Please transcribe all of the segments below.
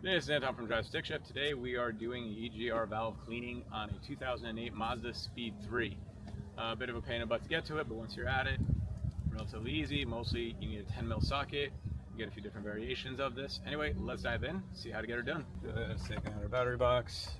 This is Anton from Drive Stick Shift. Today we are doing EGR valve cleaning on a 2008 Mazda Speed 3. A bit of a pain in the butt to get to it, but once you're at it, relatively easy. Mostly you need a 10mm socket. You get a few different variations of this. Anyway, let's dive in, see how to get her done. Just taking out our battery box.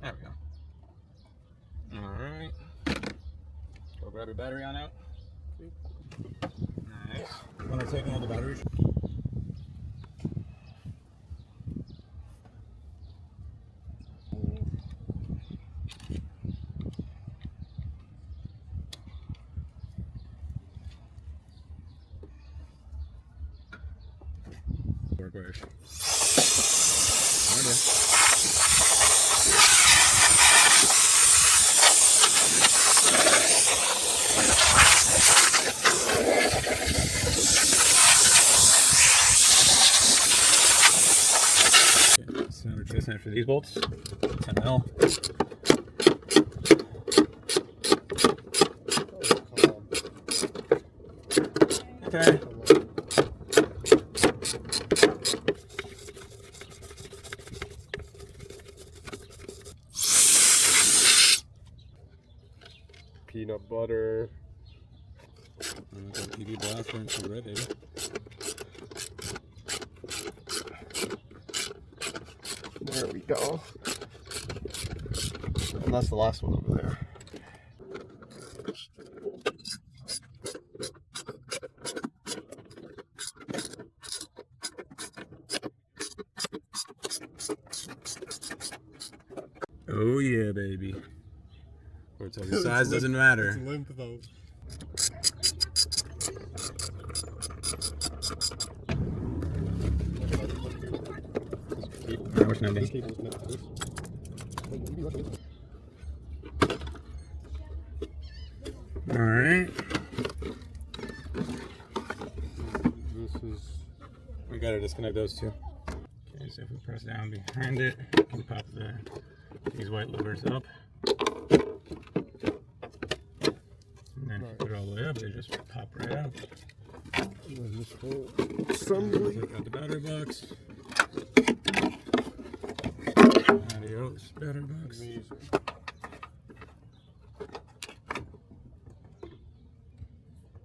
There we go. Alright. Go grab your battery on out. Nice. When I'm taking out the batteries. Work right. Just after these bolts, 10mm. Okay. Peanut butter. I'm gonna go TV blaster into red, baby. There we go. And that's the last one over there. Oh yeah, baby. The size doesn't matter. It's limp though. Alright. We gotta disconnect those two. Okay, so if we press down behind it, we pop these white levers up. And then if you put it all the way up, they just pop right out. Take out the battery box. Adios, battery box.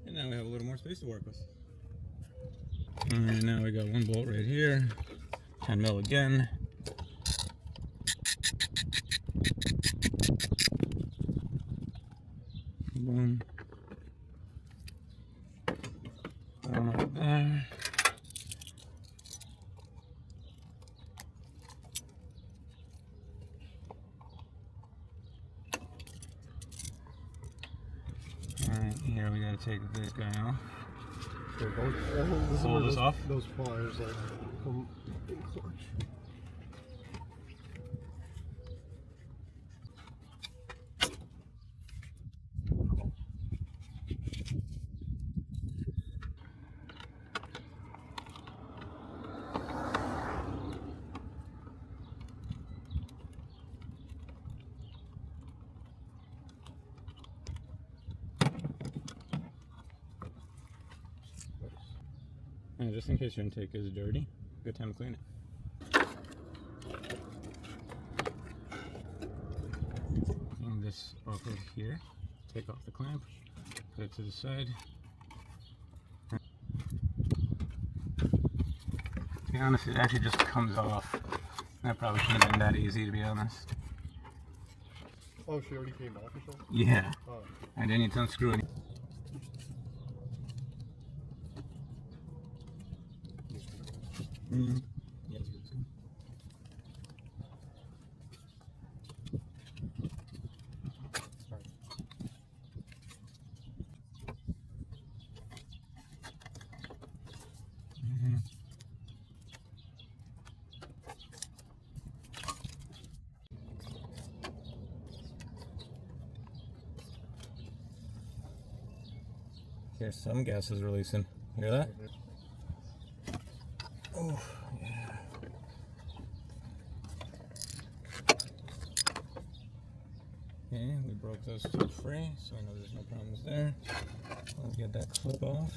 And now we have a little more space to work with. Alright, now we got one bolt right here. 10mm again. Boom. One over there. Alright, here we gotta take this guy off. Pull this off. Those pliers like come in clutch. And just in case your intake is dirty, good time to clean it. Clean this off of here. Take off the clamp, put it to the side. To be honest, it actually just comes off. That probably shouldn't have been that easy, to be honest. Oh, she already came off or something? Yeah. Oh. I didn't need to unscrew it. Mm-hmm. Yeah, it's good. Mm-hmm. Here's some gases releasing. Hear that? Oh, yeah. Okay, we broke those two free, so I know there's no problems there. Let's get that clip off.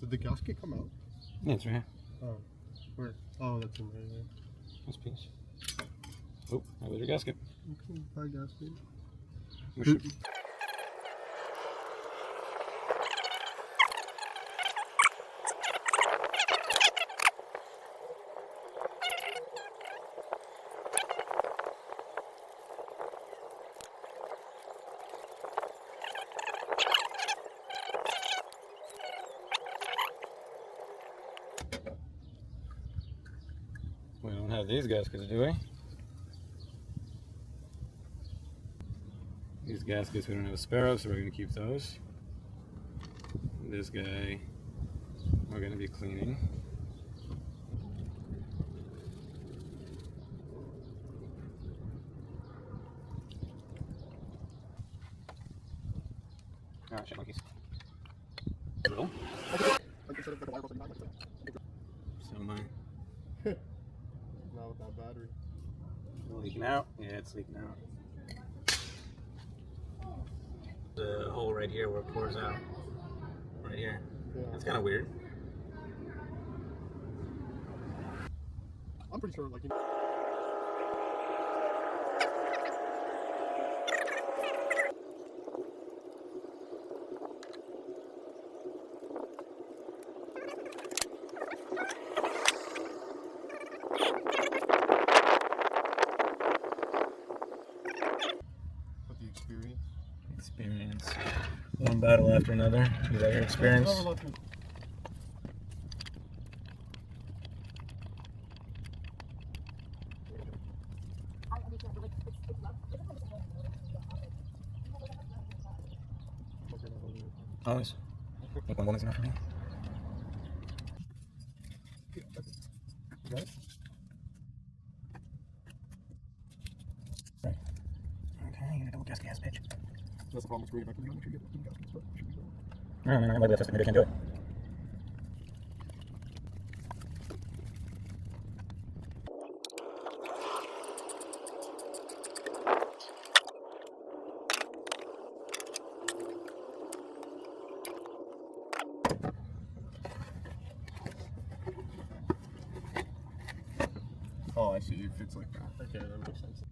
Did the gasket come out? Yeah, it's right here. Oh, where? Oh, that's in there. Yeah. This piece. Oh, that was your gasket. Okay, bye gasket. We should... We don't have these gaskets, do we? These gaskets, we don't have a spare of, so we're going to keep those. This guy, we're going to be cleaning. Ah, shit monkeys. Cool. So am I. Now with that battery. Leaking out? Yeah, it's leaking out. The hole right here where it pours out. Right here. Yeah. That's kind of weird. I'm pretty sure, like. But the experience. Experience. One battle after another. Is that your experience? Always. Think one woman's enough for me. Right? Right. Okay, you're gonna double gasket ass bitch. That's the problem with screwing it back in. Make sure you get the gaskets, but it should be good. No, maybe that's just maybe I can't do it. Oh, I see. It fits like that. Okay, that makes sense.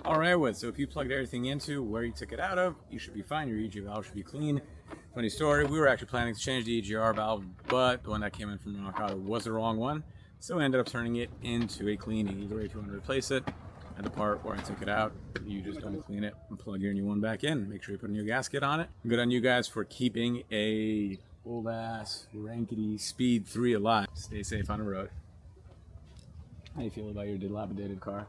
Alright, so if you plugged everything into where you took it out of, you should be fine. Your EGR valve should be clean. Funny story, we were actually planning to change the EGR valve, but the one that came in from Nakata was the wrong one. So we ended up turning it into a clean. Either way, if you want to replace it, at the part where I took it out, you just don't clean it and plug your new one back in. Make sure you put a new gasket on it. Good on you guys for keeping a old ass rankety Speed 3 alive. Stay safe on the road. How do you feel about your dilapidated car?